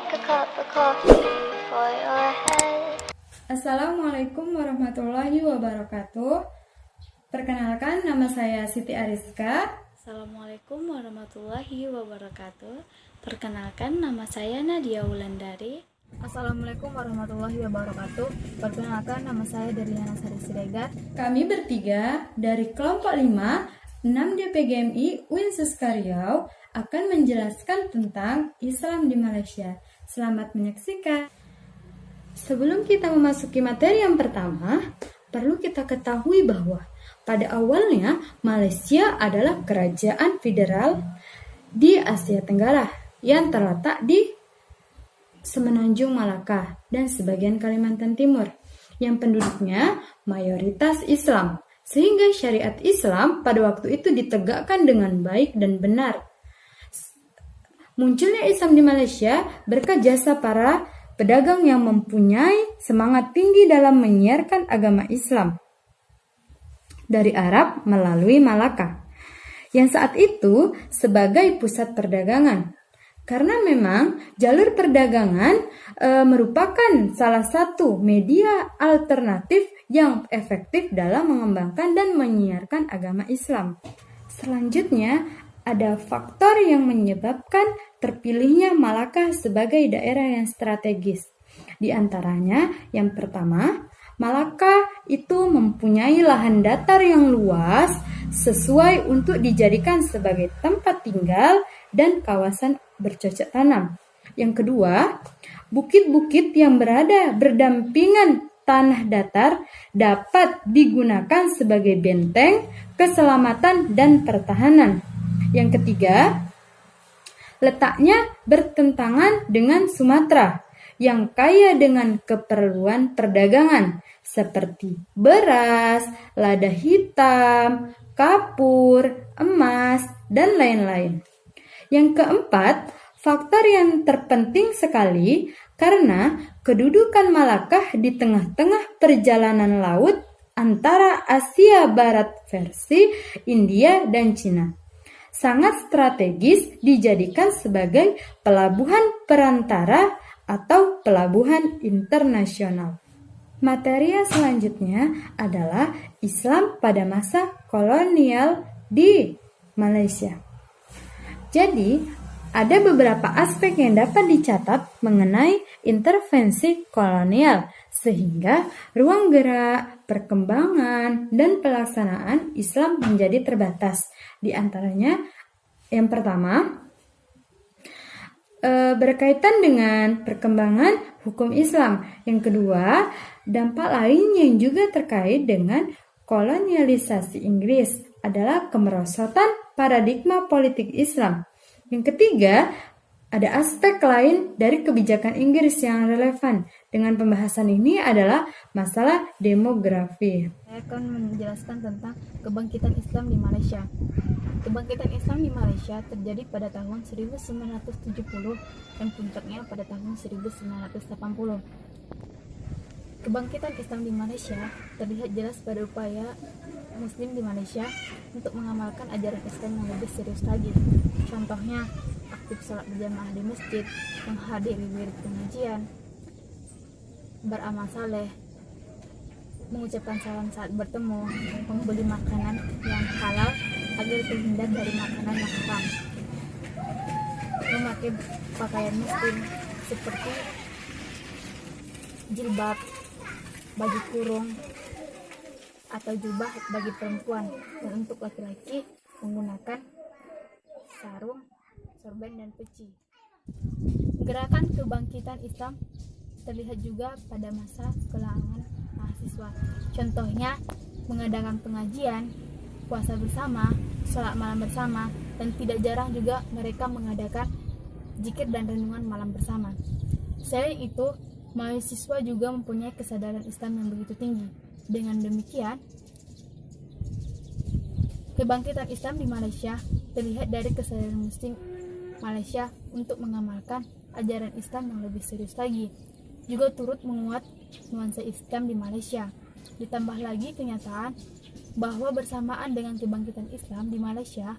like a cup of coffee for your head. Assalamualaikum warahmatullahi wabarakatuh. Perkenalkan, nama saya Siti Ariska. Assalamualaikum warahmatullahi wabarakatuh. Perkenalkan, nama saya Nadia Wulandari. Assalamualaikum warahmatullahi wabarakatuh. Perkenalkan, nama saya Derliana Sari Siregar. Kami bertiga dari kelompok 5, 6 DPGMI Uinsus Riau akan menjelaskan tentang Islam di Malaysia. Selamat menyaksikan. Sebelum kita memasuki materi yang pertama, perlu kita ketahui bahwa pada awalnya Malaysia adalah kerajaan federal di Asia Tenggara yang terletak di Semenanjung Malaka dan sebagian Kalimantan Timur, yang penduduknya mayoritas Islam, sehingga syariat Islam pada waktu itu ditegakkan dengan baik dan benar. Munculnya Islam di Malaysia berkat jasa para pedagang yang mempunyai semangat tinggi dalam menyiarkan agama Islam dari Arab melalui Malaka, yang saat itu sebagai pusat perdagangan. Karena memang jalur perdagangan merupakan salah satu media alternatif yang efektif dalam mengembangkan dan menyiarkan agama Islam. Selanjutnya, ada faktor yang menyebabkan terpilihnya Malaka sebagai daerah yang strategis. Di antaranya, yang pertama, Malaka itu mempunyai lahan datar yang luas sesuai untuk dijadikan sebagai tempat tinggal dan kawasan bercocok tanam. Yang kedua, bukit-bukit yang berada berdampingan tanah datar dapat digunakan sebagai benteng, keselamatan, dan pertahanan. Yang ketiga, letaknya bertentangan dengan Sumatera yang kaya dengan keperluan perdagangan seperti beras, lada hitam, kapur, emas, dan lain-lain. Yang keempat, faktor yang terpenting sekali karena kedudukan Malaka di tengah-tengah perjalanan laut antara Asia Barat versi India dan Cina. Sangat strategis dijadikan sebagai pelabuhan perantara atau pelabuhan internasional. Materi selanjutnya adalah Islam pada masa kolonial di Malaysia. Jadi, ada beberapa aspek yang dapat dicatat mengenai intervensi kolonial, sehingga ruang gerak, perkembangan, dan pelaksanaan Islam menjadi terbatas. Di antaranya, yang pertama, berkaitan dengan perkembangan hukum Islam. Yang kedua, dampak lain yang juga terkait dengan kolonialisasi Inggris adalah kemerosotan paradigma politik Islam. Yang ketiga, ada aspek lain dari kebijakan Inggris yang relevan dengan pembahasan ini adalah masalah demografi. Saya akan menjelaskan tentang kebangkitan Islam di Malaysia. Kebangkitan Islam di Malaysia terjadi pada tahun 1970 dan puncaknya pada tahun 1980. Kebangkitan Islam di Malaysia terlihat jelas pada upaya Muslim di Malaysia untuk mengamalkan ajaran Islam yang lebih serius lagi. Contohnya, aktif sholat berjamaah di masjid, menghadiri wirid pengajian, beramal saleh, mengucapkan salam saat bertemu, membeli makanan yang halal agar terhindar dari makanan yang haram, memakai pakaian muslim seperti jilbab, baju kurung, atau jubah bagi perempuan, dan untuk laki-laki menggunakan sarung, sorban, dan peci. Gerakan kebangkitan Islam terlihat juga pada masa kelangan mahasiswa. Contohnya, mengadakan pengajian, puasa bersama, sholat malam bersama, dan tidak jarang juga mereka mengadakan zikir dan renungan malam bersama. Selain itu, mahasiswa juga mempunyai kesadaran Islam yang begitu tinggi. Dengan demikian, kebangkitan Islam di Malaysia terlihat dari kesadaran Muslim Malaysia untuk mengamalkan ajaran Islam yang lebih serius lagi. Juga turut menguat nuansa Islam di Malaysia. Ditambah lagi kenyataan bahwa bersamaan dengan kebangkitan Islam di Malaysia,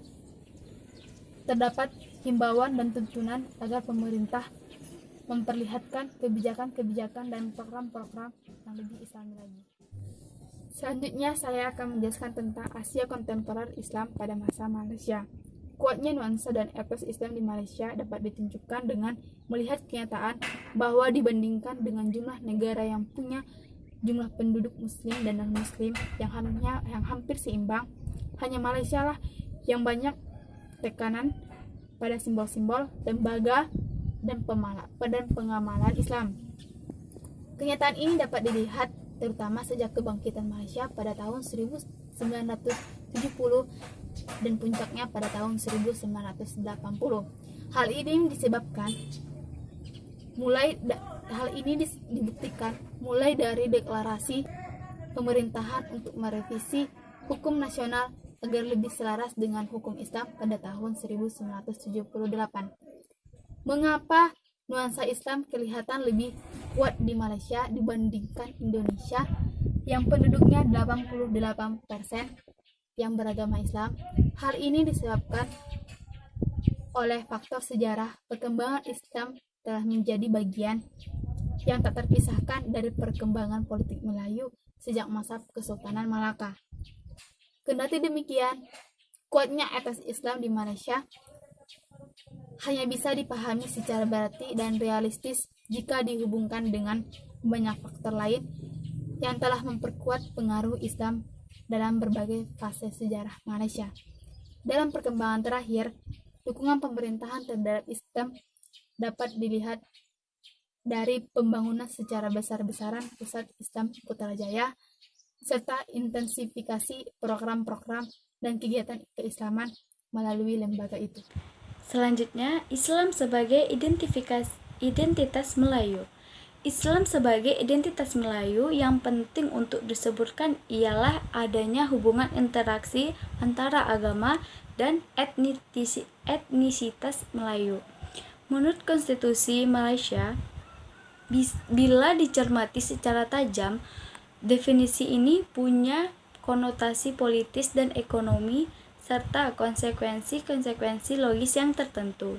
terdapat himbauan dan tuntunan agar pemerintah memperlihatkan kebijakan-kebijakan dan program-program yang lebih islami lagi. Selanjutnya saya akan menjelaskan tentang Asia kontemporer Islam pada masa Malaysia. Kuatnya nuansa dan etos Islam di Malaysia dapat ditunjukkan dengan melihat kenyataan bahwa dibandingkan dengan jumlah negara yang punya jumlah penduduk muslim dan non-muslim yang hampir seimbang, hanya Malaysia lah yang banyak tekanan pada simbol-simbol, lembaga, dan pengamalan Islam. Kenyataan ini dapat dilihat terutama sejak kebangkitan Malaysia pada tahun 1970 dan puncaknya pada tahun 1980. Hal ini dibuktikan mulai dari deklarasi pemerintahan untuk merevisi hukum nasional agar lebih selaras dengan hukum Islam pada tahun 1978. Mengapa nuansa Islam kelihatan lebih kuat di Malaysia dibandingkan Indonesia yang penduduknya 88% yang beragama Islam? Hal ini disebabkan oleh faktor sejarah. Perkembangan Islam telah menjadi bagian yang tak terpisahkan dari perkembangan politik Melayu sejak masa Kesultanan Malaka. Kendati demikian, kuatnya etos Islam di Malaysia hanya bisa dipahami secara berarti dan realistis jika dihubungkan dengan banyak faktor lain yang telah memperkuat pengaruh Islam dalam berbagai fase sejarah Malaysia. Dalam perkembangan terakhir, dukungan pemerintahan terhadap Islam dapat dilihat dari pembangunan secara besar-besaran pusat Islam Putrajaya serta intensifikasi program-program dan kegiatan keislaman melalui lembaga itu. Selanjutnya, Islam sebagai identitas Melayu. Islam sebagai identitas Melayu yang penting untuk disebutkan ialah adanya hubungan interaksi antara agama dan etnisitas Melayu. Menurut Konstitusi Malaysia, bila dicermati secara tajam, definisi ini punya konotasi politis dan ekonomi serta konsekuensi-konsekuensi logis yang tertentu.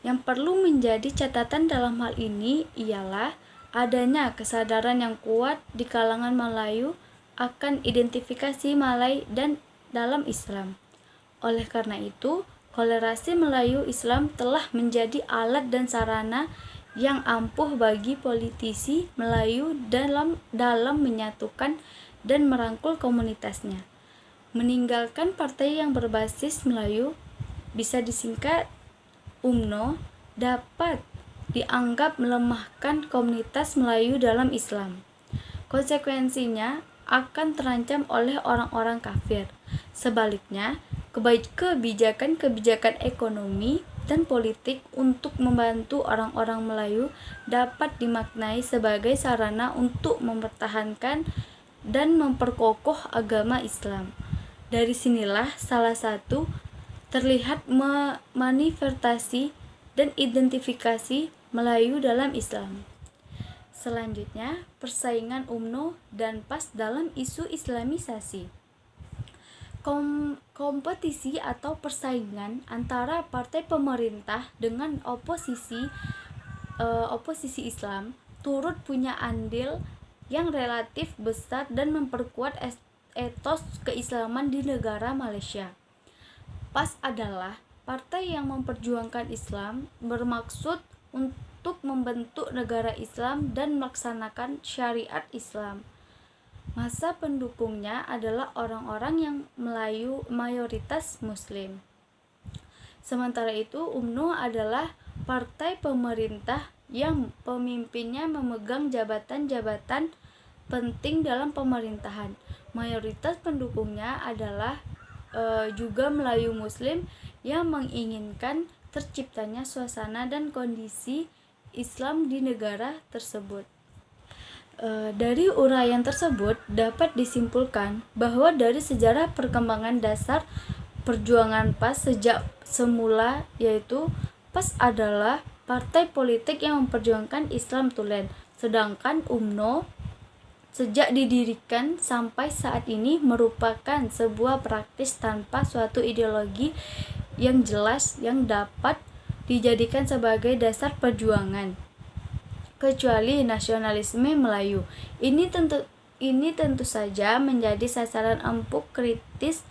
Yang perlu menjadi catatan dalam hal ini ialah adanya kesadaran yang kuat di kalangan Melayu akan identifikasi Malay dan dalam Islam. Oleh karena itu, kolerasi Melayu-Islam telah menjadi alat dan sarana yang ampuh bagi politisi Melayu dalam menyatukan dan merangkul komunitasnya. Meninggalkan partai yang berbasis Melayu, bisa disingkat UMNO, dapat dianggap melemahkan komunitas Melayu dalam Islam. Konsekuensinya akan terancam oleh orang-orang kafir. Sebaliknya, kebijakan-kebijakan ekonomi dan politik untuk membantu orang-orang Melayu dapat dimaknai sebagai sarana untuk mempertahankan dan memperkokoh agama Islam. Dari sinilah salah satu terlihat manifestasi dan identifikasi Melayu dalam Islam. Selanjutnya, persaingan UMNO dan PAS dalam isu Islamisasi. Kompetisi atau persaingan antara partai pemerintah dengan oposisi Islam turut punya andil yang relatif besar dan memperkuat etos keislaman di negara Malaysia. PAS adalah partai yang memperjuangkan Islam, bermaksud untuk membentuk negara Islam dan melaksanakan syariat Islam. Masa pendukungnya adalah orang-orang yang Melayu mayoritas Muslim. Sementara itu, UMNO adalah partai pemerintah yang pemimpinnya memegang jabatan-jabatan penting dalam pemerintahan. Mayoritas pendukungnya adalah juga Melayu Muslim yang menginginkan terciptanya suasana dan kondisi Islam di negara tersebut. Dari uraian tersebut dapat disimpulkan bahwa dari sejarah perkembangan dasar perjuangan PAS sejak semula, yaitu PAS adalah partai politik yang memperjuangkan Islam tulen, sedangkan UMNO sejak didirikan sampai saat ini merupakan sebuah praktis tanpa suatu ideologi yang jelas yang dapat dijadikan sebagai dasar perjuangan. kecuali nasionalisme Melayu. Ini tentu saja menjadi sasaran empuk kritis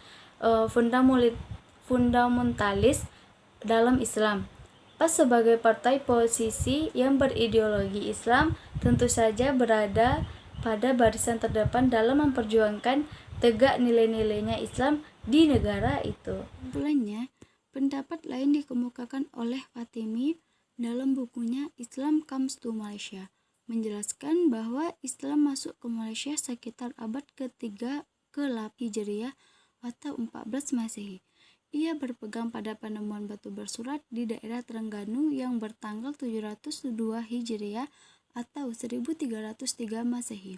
fundamentalis dalam Islam. PAS sebagai partai posisi yang berideologi Islam tentu saja berada pada barisan terdepan dalam memperjuangkan tegak nilai-nilainya Islam di negara itu. Kesimpulannya, pendapat lain dikemukakan oleh Fatimi dalam bukunya Islam Comes to Malaysia, menjelaskan bahwa Islam masuk ke Malaysia sekitar abad ke-3 ke-8 Hijriah atau 14 Masehi. Ia berpegang pada penemuan batu bersurat di daerah Terengganu yang bertanggal 702 Hijriah atau 1303 Masehi.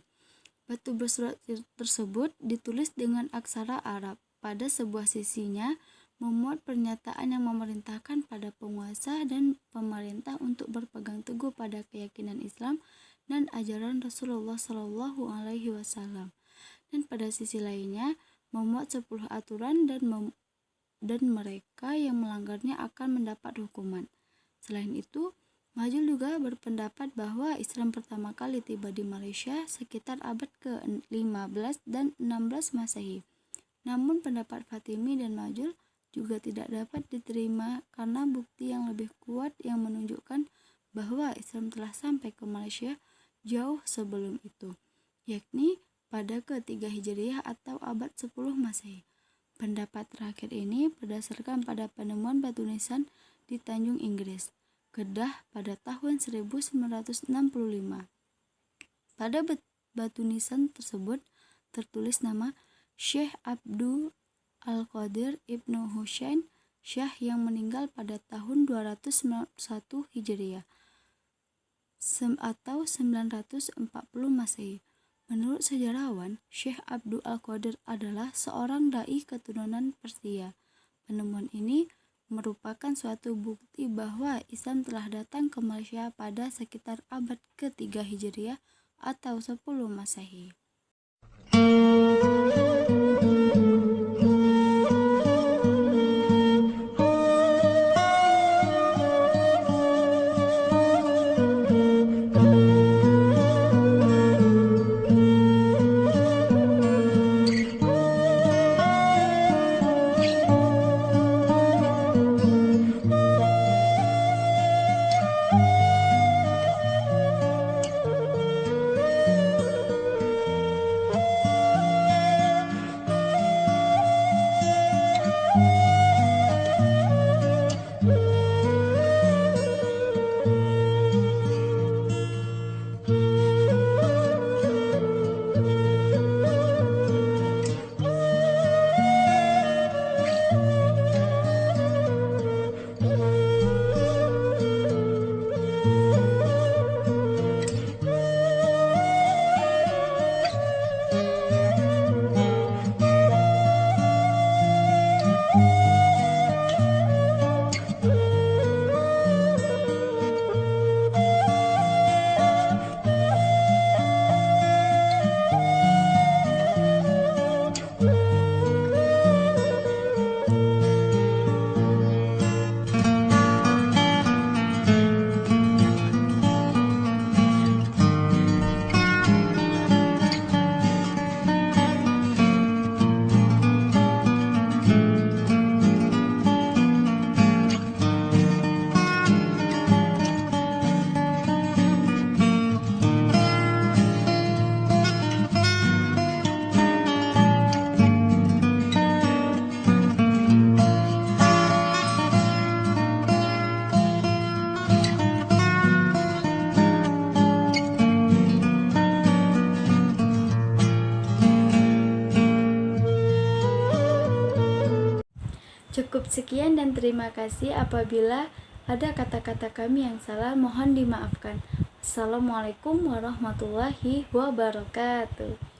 Batu bersurat tersebut ditulis dengan aksara Arab. Pada sebuah sisinya memuat pernyataan yang memerintahkan pada penguasa dan pemerintah untuk berpegang teguh pada keyakinan Islam dan ajaran Rasulullah Shallallahu Alaihi Wasallam. Dan pada sisi lainnya memuat 10 aturan dan mereka yang melanggarnya akan mendapat hukuman. Selain itu, Majul juga berpendapat bahwa Islam pertama kali tiba di Malaysia sekitar abad ke-15 dan 16 Masehi. Namun pendapat Fatimi dan Majul juga tidak dapat diterima karena bukti yang lebih kuat yang menunjukkan bahwa Islam telah sampai ke Malaysia jauh sebelum itu, yakni pada ke-3 Hijriah atau abad 10 Masehi. Pendapat terakhir ini berdasarkan pada penemuan batu nisan di Tanjung Inggris, Kedah pada tahun 1965. Pada batu nisan tersebut tertulis nama Syekh Abdul Al-Qadir Ibnu Husain Syah yang meninggal pada tahun 291 Hijriah atau 940 Masehi. Menurut sejarawan, Syekh Abdul Al-Qadir adalah seorang dai keturunan Persia. Penemuan ini merupakan suatu bukti bahwa Islam telah datang ke Malaysia pada sekitar abad ke-3 Hijriah atau 10 Masehi. Cukup sekian dan terima kasih. Apabila ada kata-kata kami yang salah, mohon dimaafkan. Assalamualaikum warahmatullahi wabarakatuh.